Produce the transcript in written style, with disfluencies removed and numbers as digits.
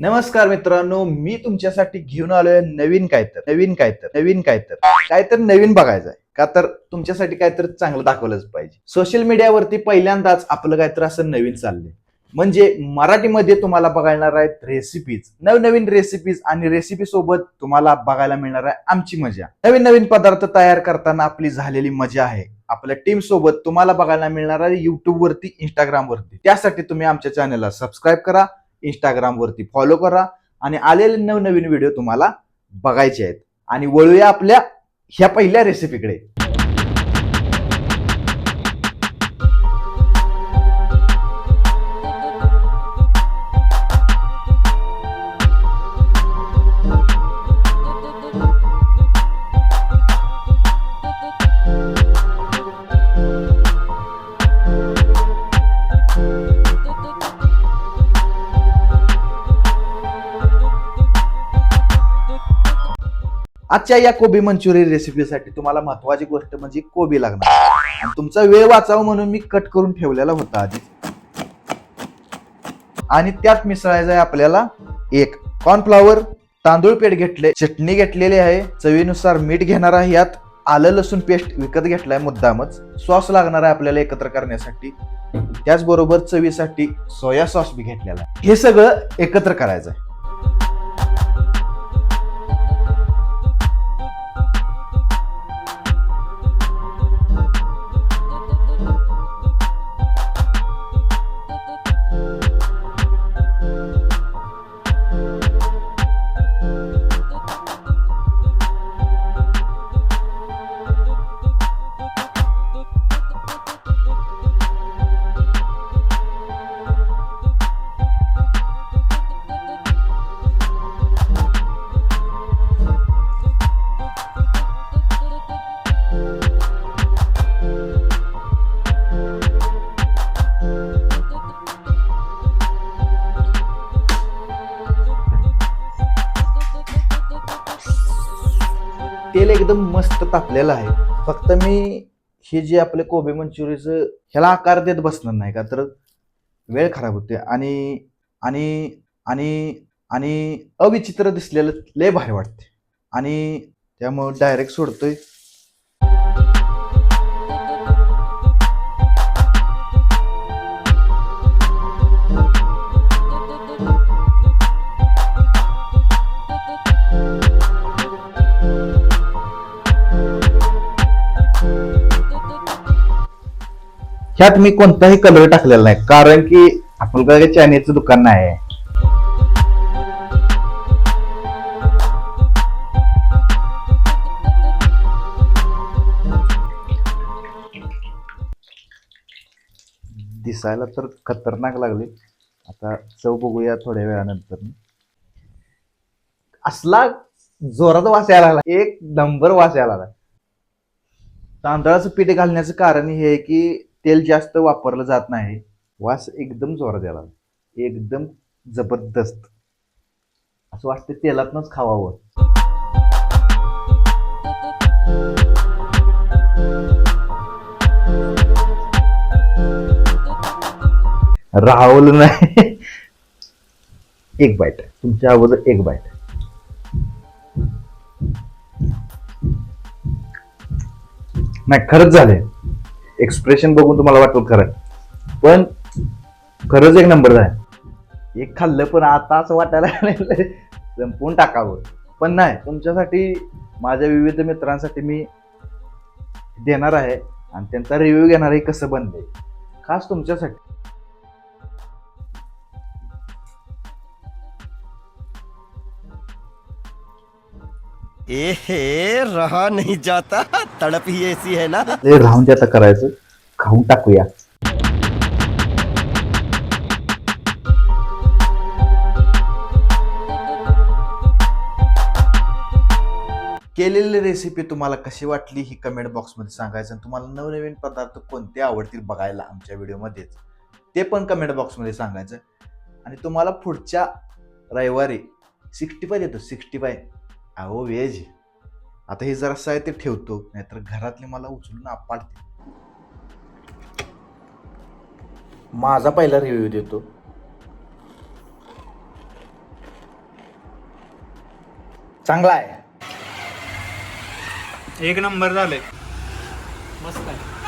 नमस्कार मित्रांनो, मी तुमच्यासाठी घेऊन आलोय नवीन काहीतर नवीन बघायचंय का तर तुमच्यासाठी काहीतरी चांगलं दाखवलंच पाहिजे. सोशल मीडियावरती पहिल्यांदाच आपलं काहीतरी असं नवीन चाललंय, म्हणजे मराठीमध्ये तुम्हाला बघायला आहेत रेसिपीज, नवनवीन रेसिपीज आणि रेसिपी सोबत तुम्हाला बघायला मिळणार आहे आमची मजा. नवीन नवीन पदार्थ तयार करताना आपली झालेली मजा आहे आपल्या टीम सोबत तुम्हाला बघायला मिळणार आहे युट्यूब वरती, इंस्टाग्राम वरती. त्यासाठी तुम्ही आमच्या चॅनलला सबस्क्राईब करा, इंस्टाग्राम वरती फॉलो करा आणि आलेले नवनवीन व्हिडिओ तुम्हाला बघायचे आहेत. आणि वळूया आपल्या ह्या पहिल्या रेसिपीकडे. आजच्या या कोबी मंचुरियन रेसिपीसाठी तुम्हाला महत्वाची गोष्ट म्हणजे कोबी लागणार आणि तुमचा वेळ वाचावा म्हणून मी कट करून ठेवलेला होता आधी. आणि त्यात मिसळायचं आहे आपल्याला एक कॉर्नफ्लॉवर, तांदूळ पीठ घेतले, चटणी घेतलेली आहे, चवीनुसार मीठ घेणार आहे, यात आलं लसूण पेस्ट विकत घेतलाय मुद्दामच, सॉस लागणार आहे आपल्याला एकत्र करण्यासाठी, त्याचबरोबर चवीसाठी सोया सॉस बी घेतलेला आहे. हे सगळं एकत्र करायचं आहे. तेल एकदम मस्त तापलेलं आहे. फक्त मी हे जे आपले कोबी मंचुरियनचं ह्याला आकार देत बसणार नाही का तर वेळ खराब होते आणि आणि आणि आणि अविचित्र दिसलेलं लय भारी वाटते आणि त्यामुळे डायरेक्ट सोडतोय. ह्यात मी कोणताही कलर टाकलेला नाही कारण की आपण काय चायनीजचं दुकान नाही आहे. दिसायला तर खतरनाक लागले. आता चव बघूया थोड्या वेळानंतर. असला जोरात वास यायला लागला, एक नंबर वास यायला लागला. तांदळाचं पीठ घालण्याचं कारण हे आहे की तेल जास्त वापरलं जात नाही, वास एकदम जोरात यायला, एकदम जबरदस्त असं वाटतं तेलातनच खावावं. राहुल नाही. एक बाईट तुमच्या अगोदर, एक बाईट. नाही खरंच झालंय, एक्सप्रेशन बघून तुम्हाला वाटलं खरं, पण खरंच एक नंबर आहे. एक खाल्लं पण आता असं वाटायला संपवून टाकावं, पण नाही, तुमच्यासाठी माझ्या विविध मित्रांसाठी मी देणार आहे आणि त्यांचा रिव्ह्यू घेणार आहे कसं बनलंय खास तुमच्यासाठी. ए रहा नहीं जाता, तड़प ही ऐसी है ना. राहून जे आता करायचं, खाऊन टाकूया. केलेली रेसिपी तुम्हाला कशी वाटली ही कमेंट बॉक्समध्ये सांगायचं. आणि तुम्हाला नवनवीन पदार्थ कोणते आवडतील बघायला आमच्या व्हिडिओमध्येच ते पण कमेंट बॉक्समध्ये सांगायचं. आणि तुम्हाला पुढच्या रविवारी 65 देतो, 65. अहो व्हेज. आता हे जरासं आहे ते ठेवतो, नाहीतर घरातले मला उचलून आपटतील. माझा पहिला रिव्ह्यू देतो. चांगला आहे. एक नंबर झालंय. मस्त आहे.